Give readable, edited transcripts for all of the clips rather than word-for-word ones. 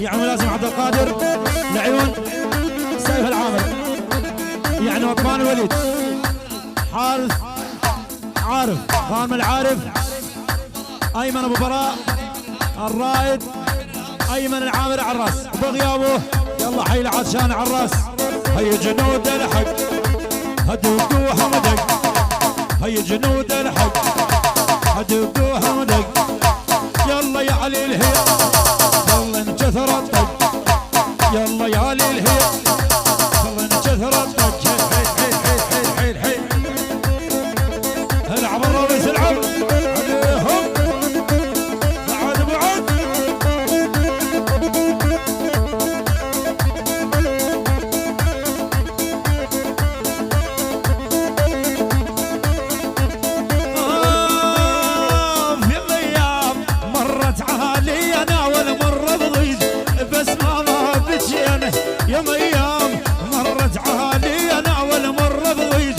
يعني ملازم عبد القادر لعيون سيف العامر، يعني وطمان الوليد، حارث عارف، غانم العارف، ايمن ابو براء، الرائد ايمن العامر عراس بغيابه. يلا حي العطشان عراس. هي جنود الحق هدوكوها مدق، هي جنود الحق هدوكوها مدق. يلا يا علي الهيا يلا انكثر الطق، يلا يا علي الهيا يلا انكثر الطق. حيل حيل حيل حيل حيل حيل العب الرابس العب عليهم بعد بعد. يا ميام مرت عالي انا اول مره بضيج،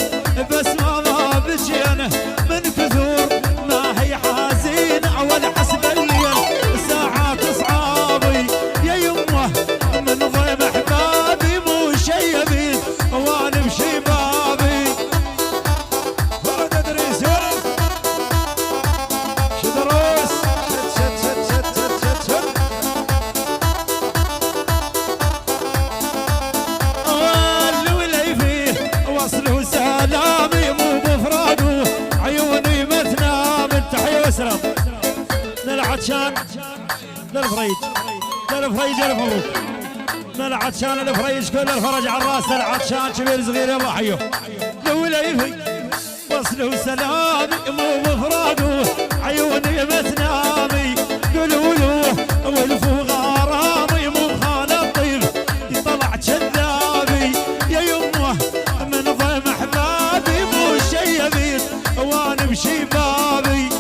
بس ما بشينا من كثور ما هي حزين اول حسب الليل ساعات اصحابي يا يمه من ضيم احبابي مو شيبين وانا بشبابي. فرد ادريس شدروس شد شد شد شد شد شد. للعطشان للفريج للفريج الف مبروك. للعطشان الفريج كل الفرج على الراس. للعطشان كبير صغير يلا حيو. لوليفي وصلوا سلامي مو بفراقه عيوني متنامي قولوا له والفوا غرامي مو خان الطيب يطلع كذابي يا يمه من ضيم احبابي مو شيبين وانا بشبابي.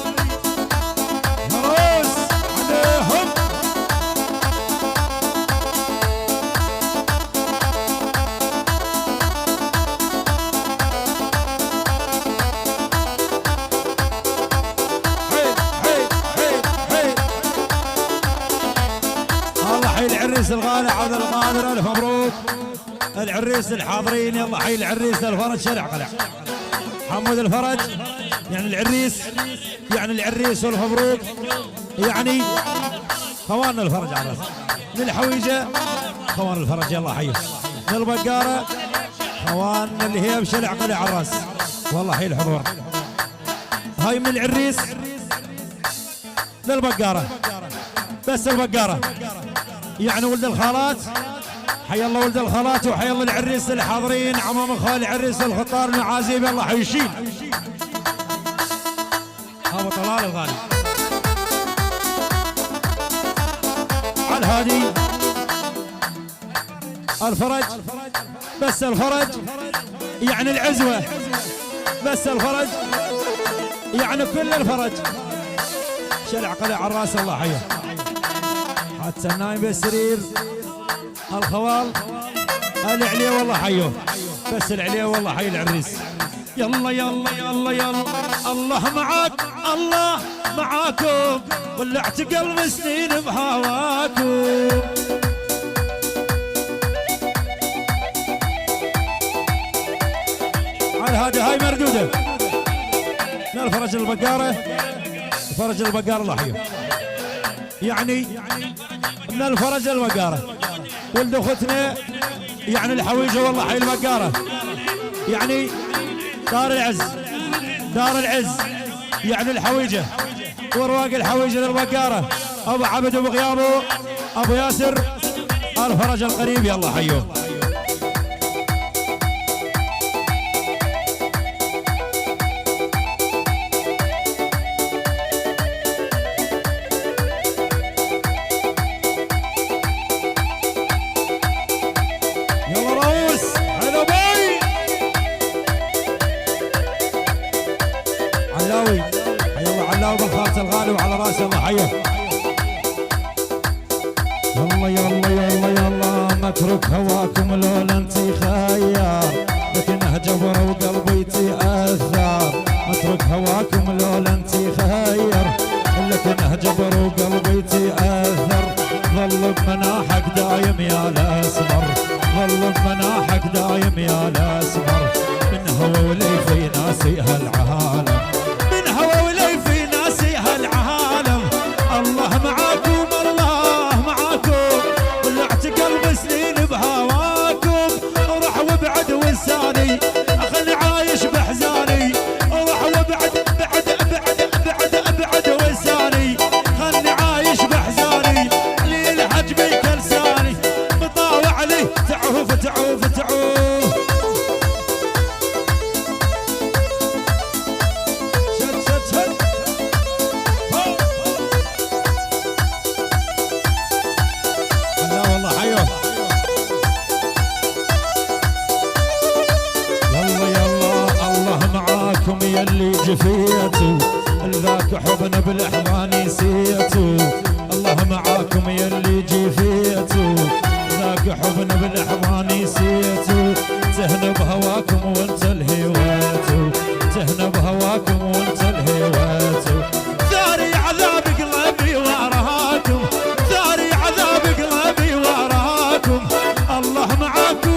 العريس الغالي عبد القادر الف مبروك. العريس الحاضرين يلا حي العريس الفرج شرع قلع حمود الفرج يعني العريس يعني العريس والف مبروك يعني خوان الفرج على للحويجه خوان الفرج يلا حي للبقاره خوان اللي هي بشلع قلع على الراس والله حي الحضور. هاي من العريس للبقاره بس البقاره يعني ولد الخالات حي الله ولد الخالات وحي الله العريس الحاضرين عمام خال العريس الخطار المعازيب يلا حيشيل. ابو طلال الغالي على الهادي الفرج بس الفرج يعني العزوه بس الفرج يعني كل الفرج شلع قلع على الراس الله حيه. حتى النايم بالسرير الخوال العليا والله حيوه بس العليا والله حي العريس. يلا يلا يلا يلا الله معاك الله معاكم ولعت قلب سنين بهواكم. على هذه هاي مردوده من الفرج البقاره فرج البقاره الله حيه يعني من الفرج البقاره ولد اختنا يعني الحويجه والله حي البقاره يعني دار العز دار العز يعني الحويجه ورواق الحويجه للبقاره ابو عبد وبغيابه ابو ياسر الفرج القريب يلا حيوه. الغالي وعلى راسه الله حيه. يلا يلا يلا يلا ما اترك هواكم لولا انتي خيار لكنها جبره وقلبي تاثر. ما اترك هواكم لولا انتي خير لكنها جبره وقلبي تاثر. ظل بمناحك الاسمر، ظل بمناحك دايم يا الاسمر، من هوى ولي في ناسي هالعالم، من هوى ولي في ناسي هالعالم. الله معاكم الله معاكم، طلعت قلب سنين بهواكم، راح وابعد وانساني خلني عايش بحزاني، راح وابعد بعد ابعد ابعد ابعد وانساني خلني عايش بحزاني، لي الحج بيك لساني مطاوع لي تعوف تعوف تعوف. شد شد شد لا والله حيوه. يلا يلا الله معاكم يلي جفيتوا، ذاك حبنا بالاحضان نسيتوا، الله معاكم يلي جفيتوا، ذاك حبنا بالاحضان نسيتوا، تهنا بهواكم وانت الهويتوا، تهنا بهواكم وانت الهويتوا، ثاري عذاب قلبي وراكم، ثاري عذاب قلبي وراكم، الله معاكم